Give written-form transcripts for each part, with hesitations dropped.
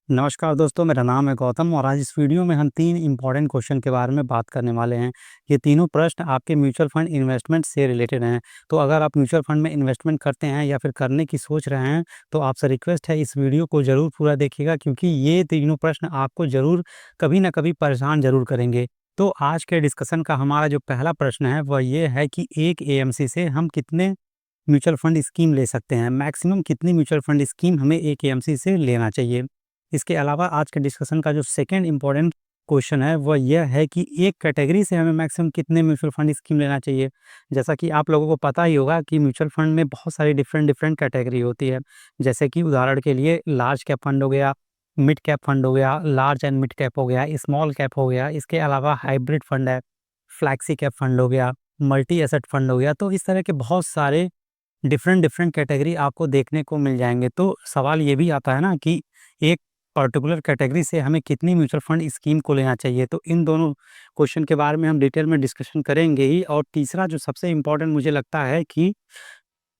नमस्कार दोस्तों, मेरा नाम है गौतम और आज इस वीडियो में हम 3 इम्पोर्टेंट क्वेश्चन के बारे में बात करने वाले हैं। ये तीनों प्रश्न आपके म्यूचुअल फंड इन्वेस्टमेंट से रिलेटेड हैं। तो अगर आप म्यूचुअल फंड में इन्वेस्टमेंट करते हैं या फिर करने की सोच रहे हैं, तो आपसे रिक्वेस्ट है इस वीडियो को ज़रूर पूरा देखिएगा क्योंकि ये तीनों प्रश्न आपको ज़रूर कभी न कभी परेशान ज़रूर करेंगे। तो आज के डिस्कशन का हमारा जो पहला प्रश्न है वह ये है कि एक एएमसी से हम कितने म्यूचुअल फंड स्कीम ले सकते हैं? मैक्सिमम कितनी म्यूचुअल फंड स्कीम हमें एक एएमसी से लेना चाहिए? इसके अलावा आज के डिस्कशन का जो सेकंड इम्पोर्टेंट क्वेश्चन है वह यह है कि एक कैटेगरी से हमें मैक्सिमम कितने म्यूचुअल फंड स्कीम लेना चाहिए। जैसा कि आप लोगों को पता ही होगा कि म्यूचुअल फंड में बहुत सारी डिफरेंट डिफरेंट कैटेगरी होती है। जैसे कि उदाहरण के लिए लार्ज कैप फंड हो गया, मिड कैप फंड हो गया, लार्ज एंड मिड कैप हो गया, स्मॉल कैप हो गया। इसके अलावा हाइब्रिड फंड है, फ्लैक्सी कैप फंड हो गया, मल्टी एसेट फंड हो गया। तो इस तरह के बहुत सारे डिफरेंट डिफरेंट कैटेगरी आपको देखने को मिल जाएँगे। तो सवाल ये भी आता है ना कि एक पर्टिकुलर कैटेगरी से हमें कितनी म्यूचुअल फंड स्कीम को लेना चाहिए। तो इन दोनों क्वेश्चन के बारे में हम डिटेल में डिस्कशन करेंगे ही। और तीसरा जो सबसे इम्पोर्टेंट मुझे लगता है कि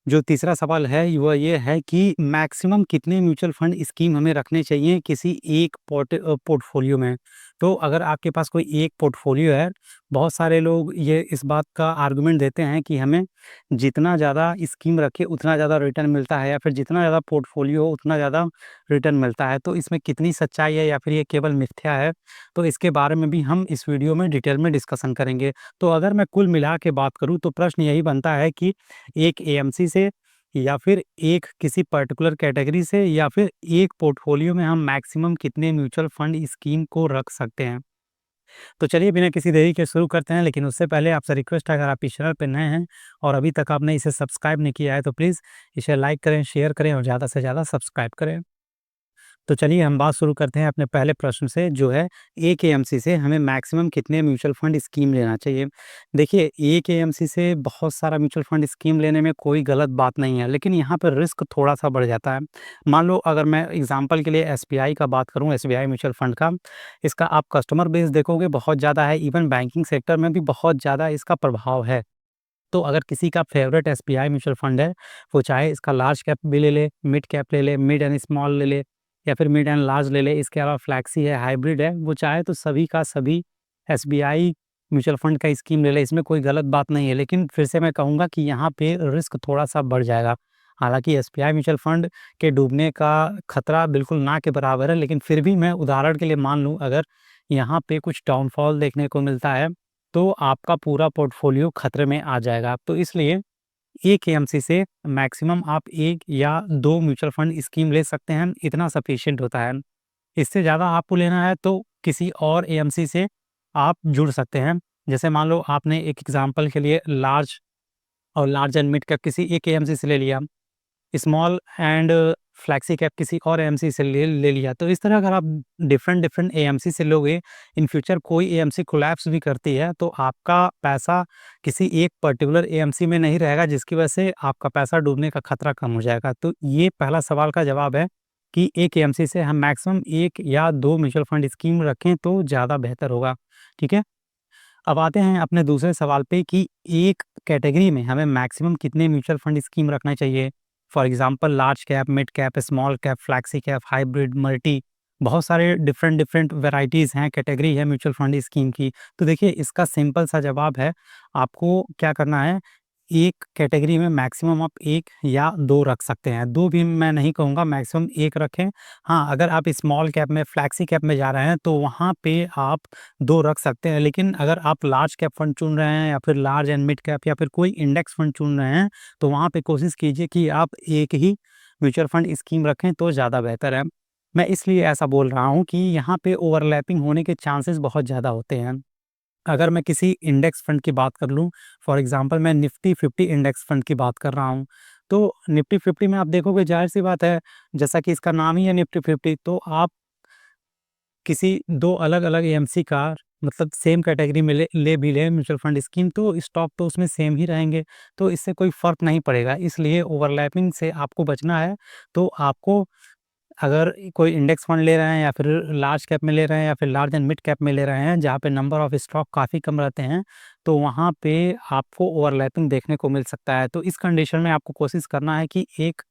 जो तीसरा सवाल है वह ये है कि मैक्सिमम कितने म्यूचुअल फंड स्कीम हमें रखने चाहिए किसी एक पोर्टफोलियो में। तो अगर आपके पास कोई एक पोर्टफोलियो है, बहुत सारे लोग ये इस बात का आर्गुमेंट देते हैं कि हमें जितना ज़्यादा स्कीम रखें उतना ज़्यादा रिटर्न मिलता है या फिर जितना ज़्यादा पोर्टफोलियो हो उतना ज़्यादा रिटर्न मिलता है। तो इसमें कितनी सच्चाई है या फिर ये केवल मिथ्या है? तो इसके बारे में भी हम इस वीडियो में डिटेल में डिस्कशन करेंगे। तो अगर मैं कुल मिला के बात करूँ तो प्रश्न यही बनता है कि एक एएमसी से या फिर एक किसी पर्टिकुलर कैटेगरी से या फिर एक पोर्टफोलियो में हम मैक्सिमम कितने म्यूचुअल फंड स्कीम को रख सकते हैं। तो चलिए बिना किसी देरी के शुरू करते हैं, लेकिन उससे पहले आपसे रिक्वेस्ट है अगर आप इस चैनल पे नए हैं और अभी तक आपने इसे सब्सक्राइब नहीं किया है तो प्लीज़ इसे लाइक करें, शेयर करें और ज़्यादा से ज़्यादा सब्सक्राइब करें। तो चलिए हम बात शुरू करते हैं अपने पहले प्रश्न से जो है एक एएमसी से हमें मैक्सिमम कितने म्यूचुअल फंड स्कीम लेना चाहिए। देखिए एक एएमसी से बहुत सारा म्यूचुअल फंड स्कीम लेने में कोई गलत बात नहीं है, लेकिन यहाँ पर रिस्क थोड़ा-सा बढ़ जाता है। मान लो अगर मैं एग्ज़ाम्पल के लिए एसबीआई का बात करूँ, एसबीआई म्यूचुअल फंड का, इसका आप कस्टमर बेस देखोगे बहुत ज़्यादा है, इवन बैंकिंग सेक्टर में भी बहुत ज़्यादा इसका प्रभाव है। तो अगर किसी का फेवरेट एसबीआई म्यूचुअल फंड है, वो चाहे इसका लार्ज कैप भी ले ले, मिड कैप ले ले, मिड एंड स्मॉल ले ले या फिर मिड एंड लार्ज ले ले, इसके अलावा फ्लैक्सी है, हाइब्रिड है, वो चाहे तो सभी का सभी एसबीआई म्यूचुअल फंड का स्कीम ले ले, इसमें कोई गलत बात नहीं है। लेकिन फिर से मैं कहूँगा कि यहाँ पे रिस्क थोड़ा-सा बढ़ जाएगा। हालाँकि एसबीआई म्यूचुअल फंड के डूबने का खतरा बिल्कुल ना के बराबर है, लेकिन फिर भी मैं उदाहरण के लिए मान लूँ अगर यहाँ पे कुछ डाउनफॉल देखने को मिलता है, तो आपका पूरा पोर्टफोलियो खतरे में आ जाएगा। तो इसलिए एक एएमसी से मैक्सिमम आप 1 या 2 म्यूचुअल फंड स्कीम ले सकते हैं, इतना सफिशिएंट होता है। इससे ज़्यादा आपको लेना है तो किसी और एएमसी से आप जुड़ सकते हैं। जैसे मान लो आपने एक एग्ज़ाम्पल के लिए लार्ज एंड मिड कैप किसी एक एएमसी से ले लिया। स्मॉल एंड फ्लेक्सी कैप किसी और एएमसी से ले ले लिया। तो इस तरह अगर आप डिफरेंट डिफरेंट एएमसी से लोगे, इन फ्यूचर कोई एएमसी कोलैप्स भी करती है, तो आपका पैसा किसी एक पर्टिकुलर एएमसी में नहीं रहेगा, जिसकी वजह से आपका पैसा डूबने का खतरा कम हो जाएगा। तो ये पहला सवाल का जवाब है कि एक एएमसी से हम मैक्सिमम 1 या 2 म्यूचुअल फंड स्कीम रखें तो ज़्यादा बेहतर होगा। ठीक है? अब आते हैं अपने दूसरे सवाल पे कि एक कैटेगरी में हमें मैक्सिमम कितने म्यूचुअल फंड स्कीम रखना चाहिए। For example large cap, mid cap, small cap, flexi cap, hybrid, multi, बहुत सारे डिफरेंट डिफरेंट वैराइटीज़ हैं, कैटेगरी है म्यूचुअल फंड स्कीम की। तो देखिए इसका सिंपल सा जवाब है, आपको क्या करना है, एक कैटेगरी में मैक्सिमम आप 1 या 2 रख सकते हैं। 2 भी मैं नहीं कहूँगा, मैक्सिमम 1 रखें। हाँ, अगर आप स्मॉल कैप में, फ्लैक्सी कैप में जा रहे हैं तो वहाँ पे आप 2 रख सकते हैं। लेकिन अगर आप लार्ज कैप फंड चुन रहे हैं या फिर लार्ज एंड मिड कैप या फिर कोई इंडेक्स फंड चुन रहे हैं, तो वहाँ पे कोशिश कीजिए कि आप एक ही म्यूचुअल फंड स्कीम रखें तो ज़्यादा बेहतर है। मैं इसलिए ऐसा बोल रहा हूँ कि यहाँ पे ओवरलैपिंग होने के चांसेस बहुत ज़्यादा होते हैं। अगर मैं किसी इंडेक्स फंड की बात कर लूँ, फॉर एग्ज़ाम्पल मैं निफ्टी 50 इंडेक्स फंड की बात कर रहा हूँ, तो निफ्टी 50 में आप देखोगे ज़ाहिर-सी बात है, जैसा कि इसका नाम ही है निफ्टी 50, तो आप किसी 2 अलग-अलग एएमसी का मतलब सेम कैटेगरी में ले भी लें म्यूचुअल फंड स्कीम, तो स्टॉक तो उसमें सेम ही रहेंगे, तो इससे कोई फ़र्क नहीं पड़ेगा। इसलिए ओवरलैपिंग से आपको बचना है, तो आपको अगर कोई इंडेक्स फंड ले रहे हैं या फिर लार्ज कैप में ले रहे हैं या फिर लार्ज एंड मिड कैप में ले रहे हैं, जहाँ पे नंबर ऑफ स्टॉक काफ़ी कम रहते हैं, तो वहाँ पे आपको ओवरलैपिंग देखने को मिल सकता है। तो इस कंडीशन में आपको कोशिश करना है कि एक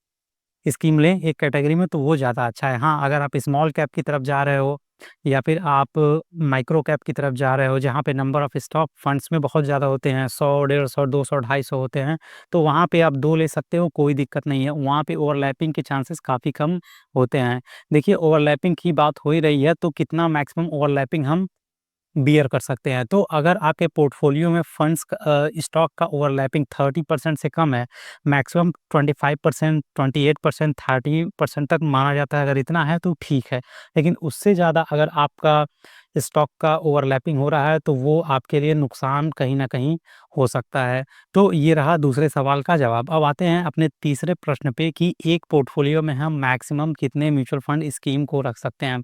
स्कीम लें एक कैटेगरी में, तो वो ज़्यादा अच्छा है। हाँ, अगर आप स्मॉल कैप की तरफ जा रहे हो या फिर आप माइक्रो कैप की तरफ जा रहे हो, जहाँ पे नंबर ऑफ स्टॉक फंड्स में बहुत ज़्यादा होते हैं, 100, 150, 200, 250 होते हैं, तो वहाँ पे आप 2 ले सकते हो, कोई दिक्कत नहीं है। वहाँ पे ओवरलैपिंग के चांसेस काफ़ी कम होते हैं। देखिए, ओवरलैपिंग की बात हो ही रही है, तो कितना मैक्सिमम ओवरलैपिंग हम बियर कर सकते हैं। तो अगर आपके पोर्टफोलियो में स्टॉक का ओवरलैपिंग 30% से कम है, मैक्सिमम 25%, 28%, 30% तक माना जाता है, अगर इतना है तो ठीक है। लेकिन उससे ज़्यादा अगर आपका स्टॉक का ओवरलैपिंग हो रहा है, तो वो आपके लिए नुकसान कहीं न कहीं हो सकता है। तो ये रहा दूसरे सवाल का जवाब। अब आते हैं अपने तीसरे प्रश्न पे कि एक पोर्टफोलियो में हम मैक्सिमम कितने म्यूचुअल फंड स्कीम को रख सकते हैं।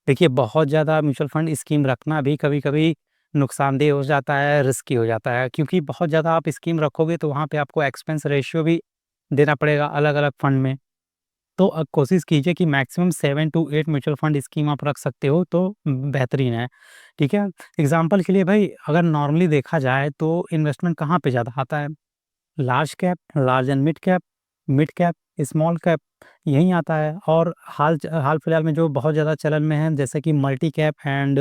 देखिए, बहुत ज़्यादा म्यूचुअल फंड स्कीम रखना भी कभी-कभी नुकसानदेह हो जाता है, रिस्की हो जाता है, क्योंकि बहुत ज़्यादा आप स्कीम रखोगे तो वहाँ पे आपको एक्सपेंस रेशियो भी देना पड़ेगा अलग-अलग फंड में। तो कोशिश कीजिए कि maximum 7 to 8 mutual fund scheme आप रख सकते हो तो बेहतरीन है, ठीक है? एग्ज़ाम्पल के लिए भाई, अगर नॉर्मली देखा जाए तो इन्वेस्टमेंट कहाँ पे ज़्यादा आता है? Large cap, large and mid cap, small cap, यहीं आता है। और हाल-फिलहाल में जो बहुत ज़्यादा चलन में है, जैसे कि मल्टी कैप एंड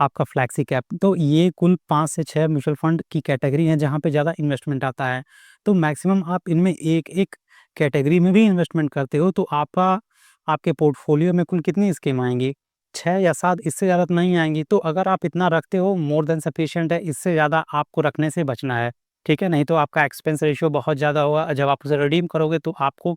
आपका फ्लेक्सी कैप, तो ये कुल 5 से 6 म्यूचुअल फंड की कैटेगरी है जहाँ पे ज़्यादा इन्वेस्टमेंट आता है। तो मैक्सिमम आप इनमें एक-एक कैटेगरी में भी इन्वेस्टमेंट करते हो, तो आपके पोर्टफोलियो में कुल कितनी स्कीम आएँगी? 6 या 7, इससे ज़्यादा तो नहीं आएँगी। तो अगर आप इतना रखते हो, मोर देन सफिशिएंट है, इससे ज़्यादा आपको रखने से बचना है। ठीक है? नहीं तो आपका एक्सपेंस रेशियो बहुत ज़्यादा होगा, जब आप उसे रिडीम करोगे तो आपको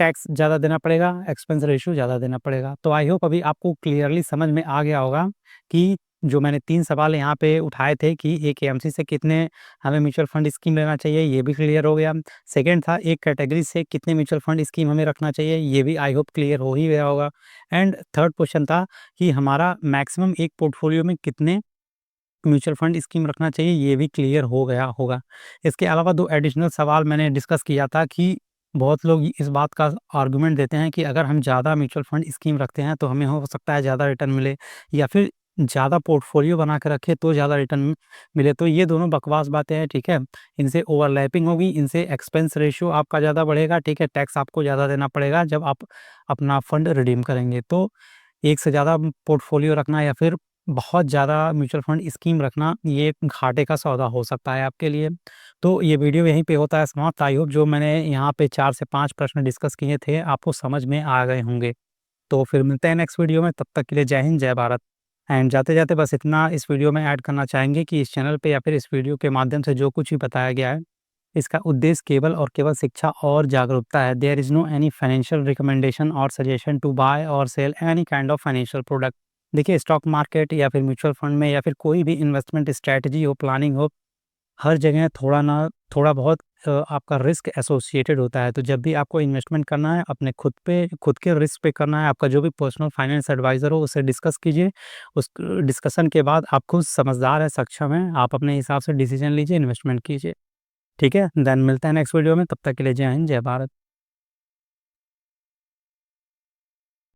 टैक्स ज़्यादा देना पड़ेगा, एक्सपेंस रेशियो ज़्यादा देना पड़ेगा। तो आई होप अभी आपको क्लियरली समझ में आ गया होगा कि जो मैंने 3 सवाल यहाँ पे उठाए थे कि एक एएमसी से कितने हमें म्यूचुअल फंड स्कीम लेना चाहिए, ये भी क्लियर हो गया। सेकंड था, एक कैटेगरी से कितने म्यूचुअल फंड स्कीम हमें रखना चाहिए, ये भी आई होप क्लियर हो ही गया होगा। एंड थर्ड क्वेश्चन था कि हमारा मैक्सिमम एक पोर्टफोलियो में कितने म्यूचुअल फंड स्कीम रखना चाहिए, ये भी क्लियर हो गया होगा। इसके अलावा 2 एडिशनल सवाल मैंने डिस्कस किया था कि बहुत लोग इस बात का आर्गुमेंट देते हैं कि अगर हम ज़्यादा म्यूचुअल फंड स्कीम रखते हैं तो हमें हो सकता है ज़्यादा रिटर्न मिले, या फिर ज़्यादा पोर्टफोलियो बना के रखें तो ज़्यादा रिटर्न मिले। तो ये दोनों बकवास बातें हैं, ठीक है? इनसे ओवरलैपिंग होगी, इनसे एक्सपेंस रेशियो आपका ज़्यादा बढ़ेगा, ठीक है? टैक्स आपको ज़्यादा देना पड़ेगा जब आप अपना फंड रिडीम करेंगे। तो एक से ज़्यादा पोर्टफोलियो रखना या फिर बहुत ज़्यादा म्यूचुअल फंड स्कीम रखना, ये घाटे का सौदा हो सकता है आपके लिए। तो ये वीडियो यहीं पे होता है समाप्त। आई होप जो मैंने यहाँ पे 4 से 5 प्रश्न डिस्कस किए थे, आपको समझ में आ गए होंगे। तो फिर मिलते हैं नेक्स्ट वीडियो में, तब तक के लिए जय हिंद, जय भारत। एंड जाते-जाते बस इतना इस वीडियो में ऐड करना चाहेंगे कि इस चैनल पे या फिर इस वीडियो के माध्यम से जो कुछ भी बताया गया है, इसका उद्देश्य केवल और केवल शिक्षा और जागरूकता है। There is no any financial recommendation और सजेशन टू बाय और sell any kind of financial product. देखिए, स्टॉक मार्केट या फिर म्यूचुअल फंड में या फिर कोई भी इन्वेस्टमेंट स्ट्रैटेजी हो, प्लानिंग हो, हर जगह थोड़ा बहुत आपका रिस्क एसोसिएटेड होता है। तो जब भी आपको इन्वेस्टमेंट करना है, अपने खुद के रिस्क पे करना है। आपका जो भी पर्सनल फाइनेंस एडवाइज़र हो, उससे डिस्कस कीजिए। उस डिस्कशन के बाद आप खुद समझदार हैं, सक्षम हैं, आप अपने हिसाब से डिसीज़न लीजिए, इन्वेस्टमेंट कीजिए। ठीक है? देन मिलते हैं नेक्स्ट वीडियो में, तब तक के लिए जय हिंद, जय भारत।